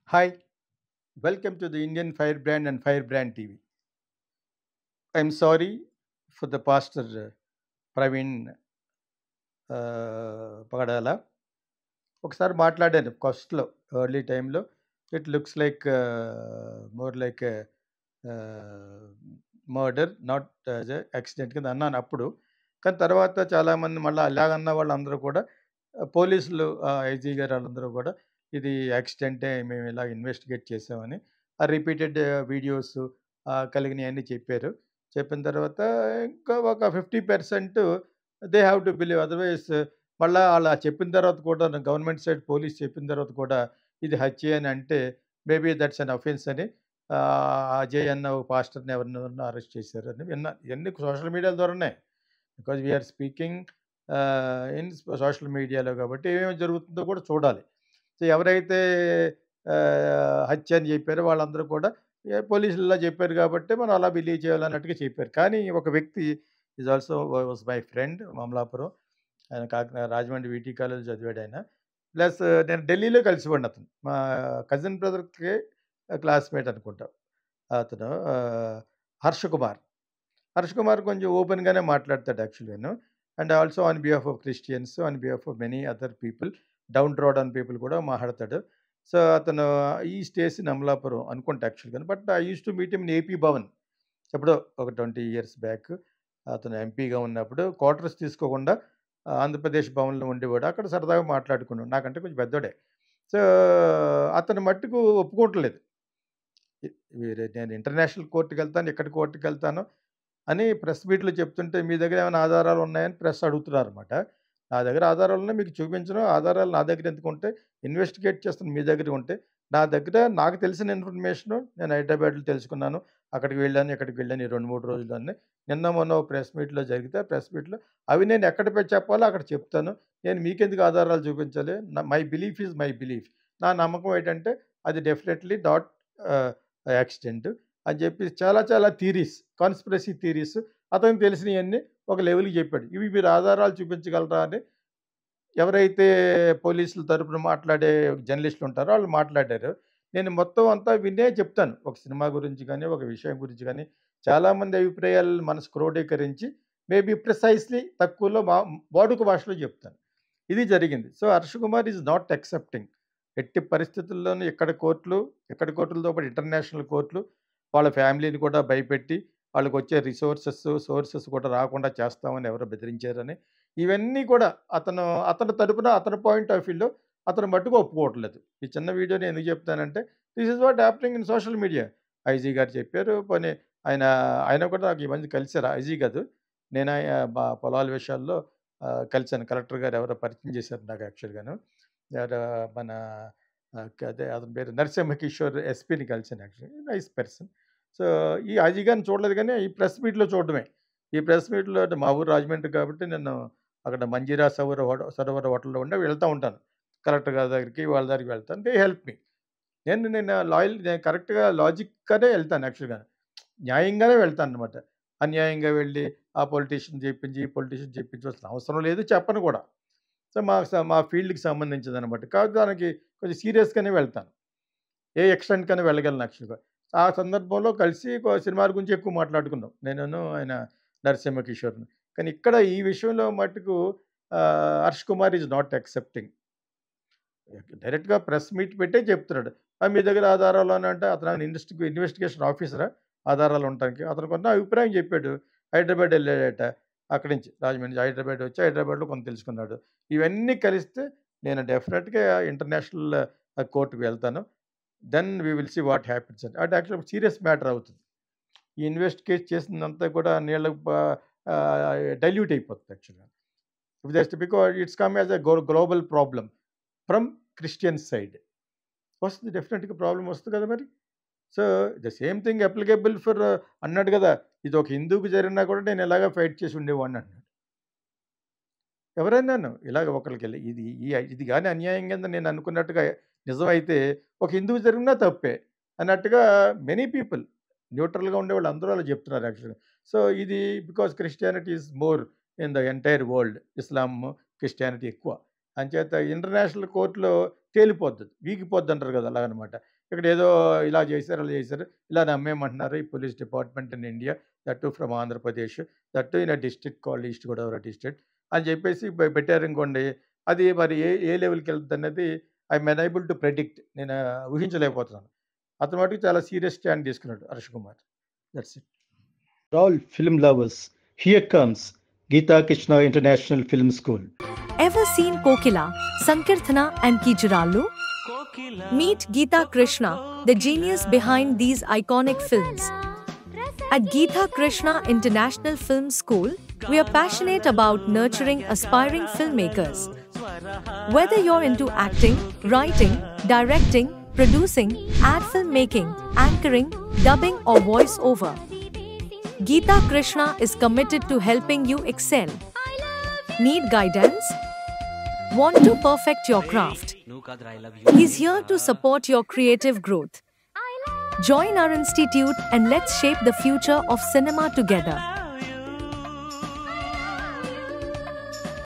Hi, welcome to the Indian Firebrand and Firebrand TV. I'm sorry for the pastor Praveen Pagadala. ఒకసారి మాట్లాడాను ఫస్ట్‌లో early టైమ్‌లో. It looks like more like murder not as a accident కింద అన్నాను అప్పుడు. కానీ తర్వాత చాలామంది మళ్ళా అలాగన్న వాళ్ళందరూ కూడా పోలీసులు ఐజీ గారు ఆళ్ళందరూ కూడా ఇది యాక్సిడెంటే మేము ఇలా ఇన్వెస్టిగేట్ చేసామని ఆ రిపీటెడ్ వీడియోస్ కలిగినయన్నీ చెప్పారు. చెప్పిన తర్వాత ఇంకా ఒక 50% they have to believe otherwise మళ్ళా అలా చెప్పిన తర్వాత కూడా గవర్నమెంట్ సైడ్ పోలీస్ చెప్పిన తర్వాత కూడా ఇది హత్యే అని అంటే మేబీ దట్స్ అన్ అఫెన్స్ అని అజయ్ అన్న ఒక పాస్టర్‌ని ఎవరినో అరెస్ట్ చేశారని విన్నా. ఇయన్నీ సోషల్ మీడియాల ద్వారానే. Because we are speaking in social మీడియాలో కాబట్టి ఏమేమి జరుగుతుందో కూడా చూడాలి. సో ఎవరైతే హత్య అని చెప్పారో వాళ్ళందరూ కూడా పోలీసులు ఇలా చెప్పారు కాబట్టి మనం అలా బిలీవ్ చేయాలన్నట్టుగా చెప్పారు. కానీ ఒక వ్యక్తి is also was my friend Amalapuram. ఆయన రాజమండ్రి వీటీ కాలేజ్ చదివాడాయన. ప్లస్ నేను ఢిల్లీలో కలిసిపోయాను అతను. మా కజిన్ బ్రదర్‌కి క్లాస్‌మేట్ అనుకుంటా. అతను హర్ష కుమార్. హర్ష్ కుమార్ కొంచెం ఓపెన్‌గానే మాట్లాడతాడు యాక్చువల్‌గాను. And also on behalf of Christians, on behalf of many other people, downtrodden people కూడా మాట్లాడతాడు. సో, అతను ఈ స్టేస్ ఇన్ అమలాపురం అనుకుంటా యాక్చువల్‌గాను. But I used to meet him in AP Bhavan. ఎప్పుడో ఒక 20 ఇయర్స్ బ్యాక్ అతను ఎంపీగా ఉన్నప్పుడు క్వార్టర్స్ తీసుకోకుండా ఆంధ్రప్రదేశ్ భవన్‌లో ఉండేవాడు. అక్కడ సరదాగా మాట్లాడుకున్నాం. నాకంటే కొంచెం పెద్దోడే. సో, అతను మట్టుకు ఒప్పుకోవట్లేదు. నేను ఇంటర్నేషనల్ కోర్ట్‌కెళ్తాను, ఇక్కడ కోర్ట్‌కెళ్తాను అని ప్రెస్ మీట్‌లో చెప్తుంటే, మీ దగ్గర ఏమైనా ఆధారాలు ఉన్నాయని ప్రెస్ అడుగుతున్నారనమాట. నా దగ్గర ఆధారాలున్నాయి మీకు చూపించను. ఆధారాలు నా దగ్గర ఎందుకుంటాయి? ఇన్వెస్టిగేట్ చేస్తున్న మీ దగ్గర ఉంటే, నా దగ్గర నాకు తెలిసిన ఇన్ఫర్మేషను నేను హైదరాబాద్‌లో తెలుసుకున్నాను. అక్కడికి వెళ్ళాను, ఇక్కడికి వెళ్ళాను ఈ 2, 3 రోజుల్లోనే. నిన్న మొన్న ఓ ప్రెస్ మీట్‌లో జరిగితే, ఆ ప్రెస్ మీట్‌లో అవి నేను ఎక్కడ చెప్పాలో అక్కడ చెప్తాను. నేను మీకెందుకు ఆధారాలు చూపించాలి? My belief is my belief. నా నమ్మకం ఏంటంటే, అది డెఫినెట్‌లీ నాట్ ఆహ్, యాక్సిడెంట్. అని చెప్పి చాలా చాలా థియరీస్, కాన్స్పిరసీ థియరీస్ అతనికి తెలిసినయన్నీ ఒక లెవెల్‌కి చెప్పాడు. ఇవి మీరు ఆధారాలు చూపించగలరా అని ఎవరైతే పోలీసుల తరపున మాట్లాడే జర్నలిస్టులుంటారో ఆళ్ళు మాట్లాడారు. నేను మొత్తం అంతా వినే చెప్తాను. ఒక సినిమా గురించి గాని, ఒక విషయం గురించి గాని, చాలామంది అభిప్రాయాలను మనసు క్రోడీకరించి మేబీ ప్రిసైజ్‌లీ తక్కువలో వాడుక భాషలో చెప్తాను. ఇది జరిగింది. So, 'Harsha Kumar' is not accepting. ఎట్టి పరిస్థితుల్లోనూ ఎక్కడి కోర్టులతో పాటు ఇంటర్నేషనల్ కోర్టులు వాళ్ళ ఫ్యామిలీని కూడా భయపెట్టి, వాళ్ళకొచ్చే సోర్సెస్ కూడా రాకుండా చేస్తామని ఎవరో బెదిరించారని, ఇవన్నీ కూడా అతని తరపున అతని పాయింట్ ఆఫ్ వ్యూలో అతను మట్టుకు ఒప్పుకోవట్లేదు. ఈ చిన్న వీడియోని ఎందుకు చెప్తానంటే, this is what happening in social media. IG గారు చెప్పారు. పోనీ ఆయన ఆయన కూడా నాకు ఈ మధ్య కలిసారు. ఐజీ కాదు. నేను మా పొలాల విషయాల్లో కలిసాను. కలెక్టర్ గారు ఎవరో పరిచయం చేశారు నాకు యాక్చువల్‌గాను. ఎవరు మన అదే అతని పేరు నరసింహ కిషోర్ ఎస్పీని కలిసాను యాక్చువల్లీ. Nice person. సో, ఈ ఐజీ గారిని చూడలేదు గానీ, ఈ ప్రెస్ మీట్‌లో చూడడమే. ఈ ప్రెస్ మీట్‌లో అంటే మా ఊరు రాజమండ్రి కాబట్టి నేను అక్కడ మంజీరా సరోవర్ హోటల్‌లో వెళ్తా ఉంటాను. కలెక్టర్ గారి దగ్గరికి, వాళ్ళ దగ్గరికి వెళ్తాను. They help me. నేను కరెక్ట్‌గా లాజిక్‌గానే వెళ్తాను యాక్చువల్‌గా. న్యాయంగానే వెళ్తాననమాట. అన్యాయంగా వెళ్ళి ఆ పొలిటీషియన్ చెప్పించి, ఈ పొలిటీషియన్ చెప్పించవలసిన అవసరం లేదు. చెప్పను కూడా. సో, మా ఫీల్డ్‌కి సంబంధించిందనమాట. కాకపోతే దానికి కొంచెం సీరియస్‌గానే వెళ్తాను. ఏ ఎక్స్‌టెంట్‌కైనా వెళ్ళగలను యాక్చువల్‌గా. ఆ సందర్భంలో కలిసి సినిమాల గురించి ఎక్కువ మాట్లాడుకున్నాం. ఆయన నరసింహ కిషోర్‌ని. కానీ ఇక్కడ ఈ విషయంలో మట్టుకు 'Harsh Kumar' is not accepting. డైరెక్ట్‌గా ప్రెస్ మీట్ పెట్టే చెప్తున్నాడు. మీ దగ్గర ఆధారాలు అని అంటే అతను ఇన్వెస్టిగేషన్ ఆఫీసరా ఆధారాలు ఉండటానికి? అతనికున్న అభిప్రాయం చెప్పాడు. హైదరాబాద్ ఎళ్ళాడట. అక్కడి నుంచి రాజమండ్రి నుంచి హైదరాబాద్ వచ్చి హైదరాబాద్‌లో కొంత తెలుసుకున్నాడు. ఇవన్నీ కలిస్తే నేను డెఫినిట్‌గా ఇంటర్నేషనల్ కోర్ట్‌కి వెళ్తాను. Then we will see what happens అని. అంటే యాక్చువల్‌గా సీరియస్ మ్యాటర్ అవుతుంది. ఈ ఇన్వెస్టిగేట్ చేసిందంతా కూడా నీళ్ళకి డైల్యూట్ అయిపోతుంది యాక్చువల్‌గా. Just because it's come as a global problem from Christian side. వస్తుంది డెఫినిట్‌గా ప్రాబ్లమ్ వస్తుంది కదా మరి. So, the same thing applicable for అన్నాడు కదా! ఇది ఒక హిందువుకి జరిగినా కూడా నేను ఇలాగే ఫైట్ చేసి ఉండేవాడిని అన్నాడు. ఎవరైనాను ఇలాగ ఒకళ్ళకెళ్ళి ఇది గాని అన్యాయం కింద నేను అనుకున్నట్టుగా నిజమైతే ఒక హిందువు జరిగినా తప్పే అన్నట్టుగా మెనీ పీపుల్ న్యూట్రల్‌గా ఉండేవాళ్ళు అందరూ అలా చెప్తున్నారు యాక్చువల్‌గా. సో, ఇది because Christianity is more in the entire world. Islam, Christianity ఎక్కువ. అంచేత ఇంటర్నేషనల్ కోర్ట్‌లో తేలిపోద్ది. వీగిపోద్దంటారు కదా! అలాగనమాట. ఇక్కడ ఏదో ఇలా చేశారు, అలా చేశారు, ఇలా నమ్మేయమంటున్నారు ఈ police department in India, that two from Andhra Pradesh, that two in a district called east Godavari district అని చెప్పేసి పెట్టారనుకోండి. అది మరి ఏ లెవెల్‌కి వెళ్తదనేది ఐయామ్ అనేబుల్ టు ప్రెడిక్ట్. నేను ఊహించలేకపోతున్నాను. అతను మటుకు చాలా సీరియస్ స్టాండ్ తీసుకున్నాడు 'Harsh Kumar'. That's it. All film lovers, here comes Geeta Krishna International Film School. Ever seen Kokila, Sankirthana and Kijirallu? Meet Geeta Krishna, the genius behind these iconic films. At Geeta Krishna International Film School, we are passionate about nurturing aspiring filmmakers. Whether you're into acting, writing, directing, producing, ad filmmaking, anchoring, dubbing or voice-over, Geeta Krishna is committed to helping you excel. Need guidance? Want to perfect your craft? He's here to support your creative growth. Join our institute and let's shape the future of cinema together.